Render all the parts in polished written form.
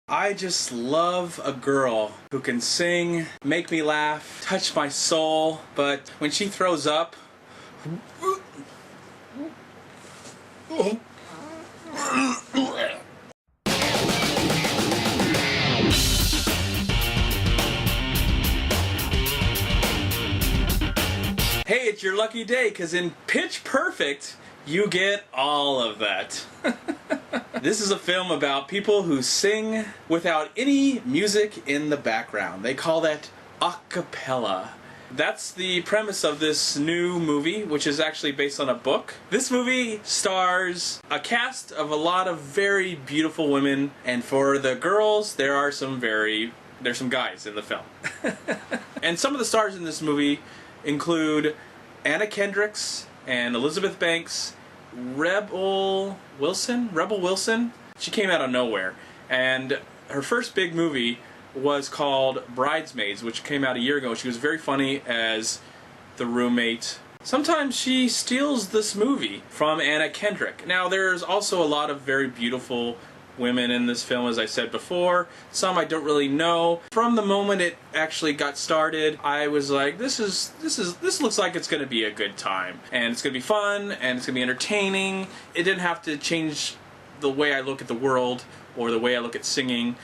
I just love a girl who can sing, make me laugh, touch my soul, but when she throws up... Hey, it's your lucky day, because in Pitch Perfect, you get all of that. This is a film about people who sing without any music in the background. They call that a cappella. That's the premise of this new movie, which is actually based on a book. This movie stars a cast of a lot of very beautiful women, and for the girls, there's some guys in the film. And some of the stars in this movie include Anna Kendricks and Elizabeth Banks, Rebel Wilson. She came out of nowhere, and her first big movie was called Bridesmaids, which came out a year ago. She was very funny as the roommate. Sometimes she steals this movie from Anna Kendrick. Now, there's also a lot of very beautiful women in this film, as I said before. Some I don't really know. From the moment it actually got started, I was like, this looks like it's going to be a good time, and it's going to be fun, and it's going to be entertaining. It didn't have to change the way I look at the world, or the way I look at singing,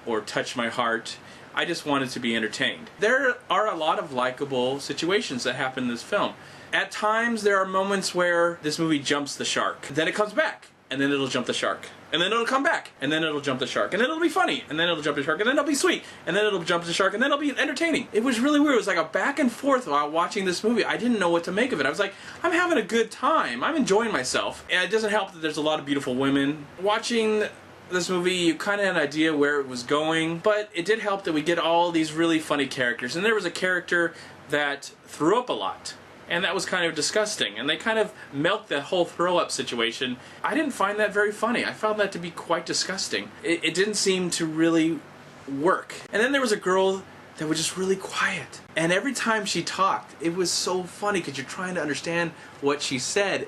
or touch my heart. I just wanted to be entertained. There are a lot of likable situations that happen in this film. At times, there are moments where this movie jumps the shark. Then it comes back, and then it'll jump the shark. And then it'll come back, and then it'll jump the shark. And then it'll be funny, and then it'll jump the shark, and then it'll be sweet, and then it'll jump the shark, and then it'll be entertaining. It was really weird. It was like a back and forth while watching this movie. I didn't know what to make of it. I was like, I'm having a good time. I'm enjoying myself. And it doesn't help that there's a lot of beautiful women. Watching this movie, you kind of had an idea where it was going, but it did help that we get all these really funny characters. And there was a character that threw up a lot, and that was kind of disgusting, and they kind of milked that whole throw-up situation. I didn't find that very funny. I found that to be quite disgusting. It didn't seem to really work. And then there was a girl that was just really quiet, and every time she talked, it was so funny because you're trying to understand what she said.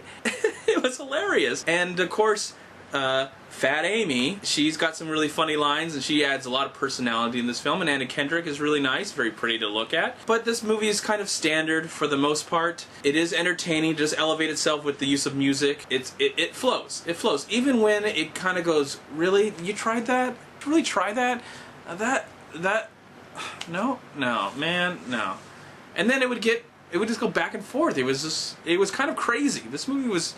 It was hilarious. And of course, Fat Amy, she's got some really funny lines, and she adds a lot of personality in this film, and Anna Kendrick is really nice, very pretty to look at. But this movie is kind of standard for the most part. It is entertaining, just elevate itself with the use of music. It flows. It flows. Even when it kind of goes, really? You tried that? Really try that? No, man, no. And then it would just go back and forth. It was kind of crazy. This movie was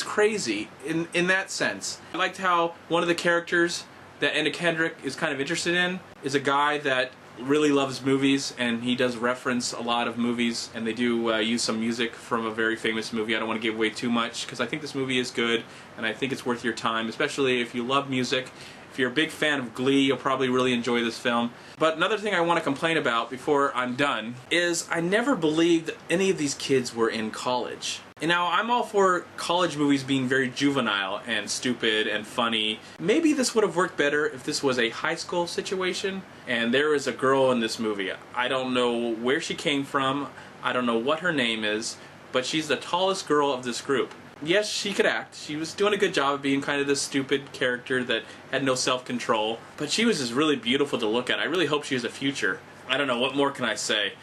crazy in that sense. I liked how one of the characters that Anna Kendrick is kind of interested in is a guy that really loves movies, and he does reference a lot of movies, and they do use some music from a very famous movie. I don't want to give away too much, because I think this movie is good, and I think it's worth your time, especially if you love music. If you're a big fan of Glee, you'll probably really enjoy this film. But another thing I want to complain about before I'm done is I never believed any of these kids were in college. And now, I'm all for college movies being very juvenile and stupid and funny. Maybe this would have worked better if this was a high school situation, and there is a girl in this movie. I don't know where she came from, I don't know what her name is, but she's the tallest girl of this group. Yes, she could act. She was doing a good job of being kind of this stupid character that had no self-control, but she was just really beautiful to look at. I really hope she has a future. I don't know, what more can I say?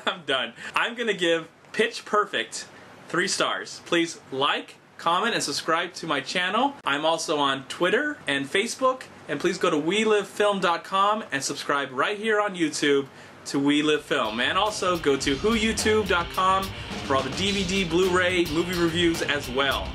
I'm done. I'm gonna give Pitch Perfect 3 stars. Please like, comment, and subscribe to my channel. I'm also on Twitter and Facebook, and please go to WeLiveFilm.com and subscribe right here on YouTube to We Live Film. And also go to WhoYouTube.com for all the DVD, Blu-ray, movie reviews as well.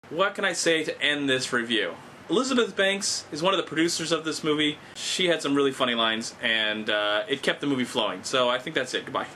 What can I say to end this review? Elizabeth Banks is one of the producers of this movie. She had some really funny lines, and it kept the movie flowing. So I think that's it. Goodbye.